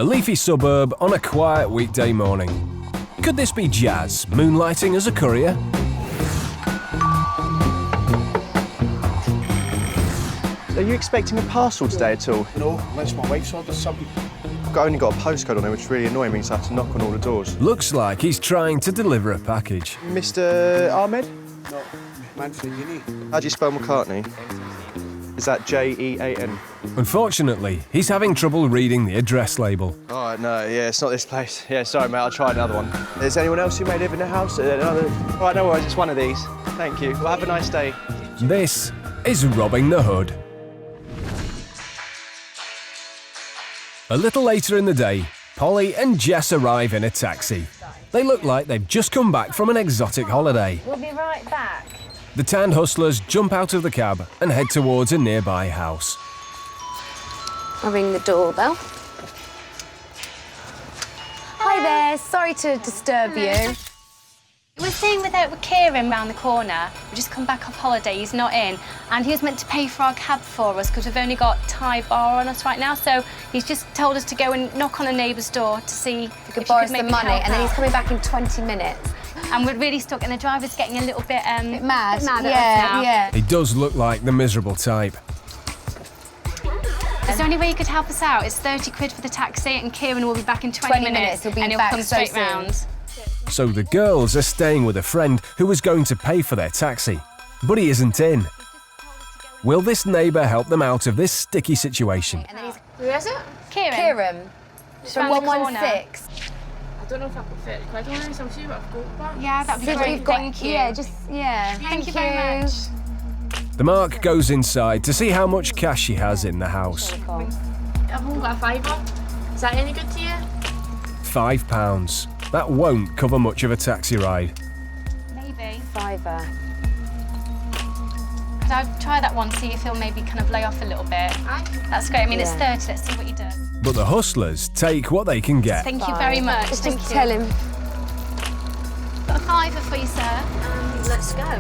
A leafy suburb on a quiet weekday morning. Could this be Jazz moonlighting as a courier? Are you expecting a parcel today at all? No, unless my wife's ordered something. I've only got a postcode on it, which is really annoying, means I have to knock on all the doors. Looks like he's trying to deliver a package. Mr. Ahmed? No, Manfred Uni. How do you spell McCartney? Is that J-E-A-N? Unfortunately, he's having trouble reading the address label. Oh, no, yeah, it's not this place. Yeah, sorry, mate, I'll try another one. Is anyone else who may live in the house? All right, no worries, it's one of these. Thank you. Well, have a nice day. This is robbing the hood. A little later in the day, Polly and Jess arrive in a taxi. They look like they've just come back from an exotic holiday. We'll be right back. The tanned hustlers jump out of the cab and head towards a nearby house. I'll ring the doorbell. Hi there, sorry to disturb you. We're staying with Kieran round the corner. We've just come back off holiday, he's not in. And he was meant to pay for our cab for us because we've only got Thai bar on us right now. So he's just told us to go and knock on a neighbour's door to see if we could borrow some money, and then he's coming back in 20 minutes. And we're really stuck, and the driver's getting a little bit mad. Yeah. He does look like the miserable type. Is there any way you could help us out? It's 30 quid for the taxi, and Kieran will be back in 20 minutes. He'll be and back he'll come so straight soon. round. So the girls are staying with a friend who was going to pay for their taxi, but he isn't in. Will this neighbour help them out of this sticky situation? Who is it? Kieran. Just from round the 116. I don't know if I've got 30 quid on it, so I'll see what I've got back. Yeah, that'd be great. Thank you. Yeah, Thank you very much. The Mark goes inside to see how much cash she has in the house. I've only got a fiver. Is that any good to you? £5. That won't cover much of a taxi ride. Maybe. Fiver. Could I try that one, see if he'll maybe kind of lay off a little bit? That's great. I mean, it's 30. Let's see what he does. But the hustlers take what they can get. Thank you very much. Just Thank you. tell him. Got a fiver for you, sir. Let's go.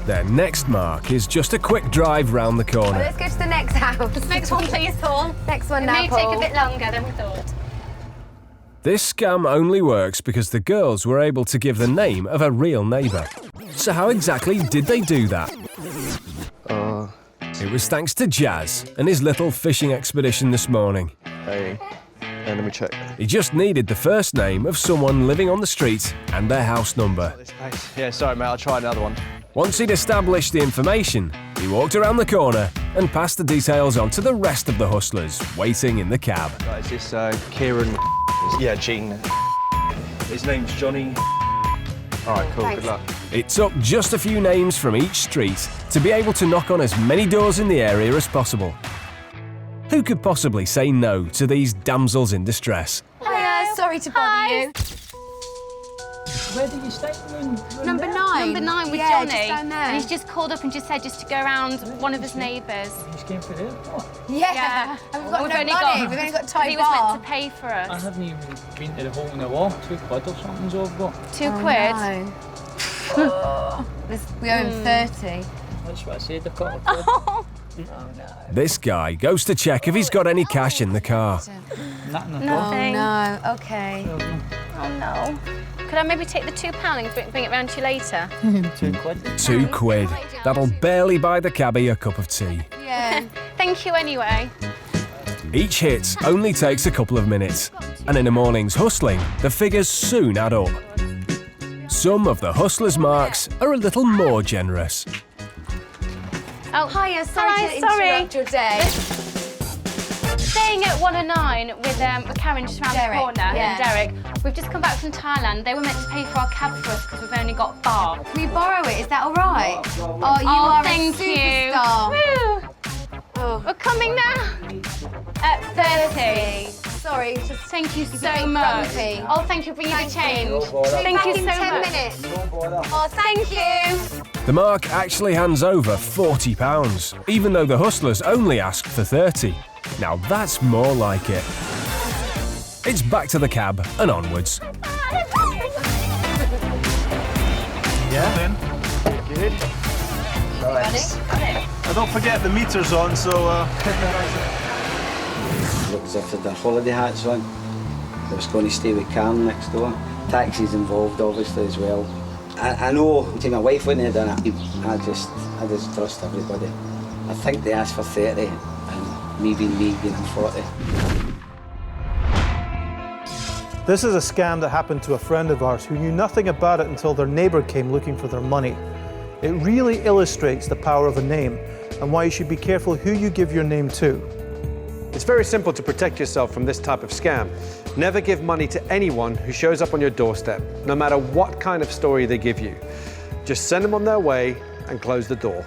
Their next mark is just a quick drive round the corner. Let's go to the next house. Next one, please, Paul. Next one It now, may Paul. take a bit longer than we thought. This scam only works because the girls were able to give the name of a real neighbour. So how exactly did they do that? It was thanks to Jazz and his little fishing expedition this morning. Hey, let me check. He just needed the first name of someone living on the street and their house number. This place. Yeah, sorry, mate, I'll try another one. Once he'd established the information, he walked around the corner and passed the details on to the rest of the hustlers waiting in the cab. Right, is this Kieran? Yeah, Gene. His name's Johnny. All right, cool, good luck. It took just a few names from each street to be able to knock on as many doors in the area as possible. Who could possibly say no to these damsels in distress? Hiya, sorry to bother you. Where did you stay? Number 9. Number 9 with Yeah, Johnny. just down there. And he's just called up and just said just to go around one of his neighbours. You just came for the airport. Yeah. And we've got We've no only money. got- We've only got He Thai was meant bar. to pay for I us. haven't even been to the hole in the wall. 2 quid or something's all I've got. 2 Oh, quid. no. We owe him 30. That's what I said, they've got a quid. Oh, This guy goes to check if he's got any cash in the car. Nothing at Oh, nothing. no. Okay. Oh, no. Could I maybe take the £2 and bring it round to you later? all. 2 quid. £2. That'll barely buy the cabbie a cup of tea. Yeah. Thank you anyway. Each hit only takes a couple of minutes, and in a morning's hustling, the figures soon add up. Some of the hustlers' marks are a little more generous. Oh, Hiya, sorry to interrupt your day. Staying at 109 with Karen just around Derek, the corner yeah. and Derek. We've just come back from Thailand. They were meant to pay for our cab for us because we've only got bar. Can we borrow it? Is that all right? Oh, you are thank a superstar. you. Woo. We're coming now. At 30. Sorry, just Thank you so being much. grumpy. Oh, thank you for bringing the change. Thank Thank you in so 10 much. minutes. Oh, thank you. The mark actually hands over £40, even though the hustlers only asked for 30. Now that's more like it. It's back to the cab and onwards. Yeah, then. Good. Nice. Don't forget the meter's on, so... as if they'd their holiday hats on. They was going to stay with Karen next door. Taxis involved, obviously, as well. I know my wife wouldn't have done it. I just trust everybody. I think they asked for 30, and me being 40. This is a scam that happened to a friend of ours who knew nothing about it until their neighbour came looking for their money. It really illustrates the power of a name and why you should be careful who you give your name to. It's very simple to protect yourself from this type of scam. Never give money to anyone who shows up on your doorstep, no matter what kind of story they give you. Just send them on their way and close the door.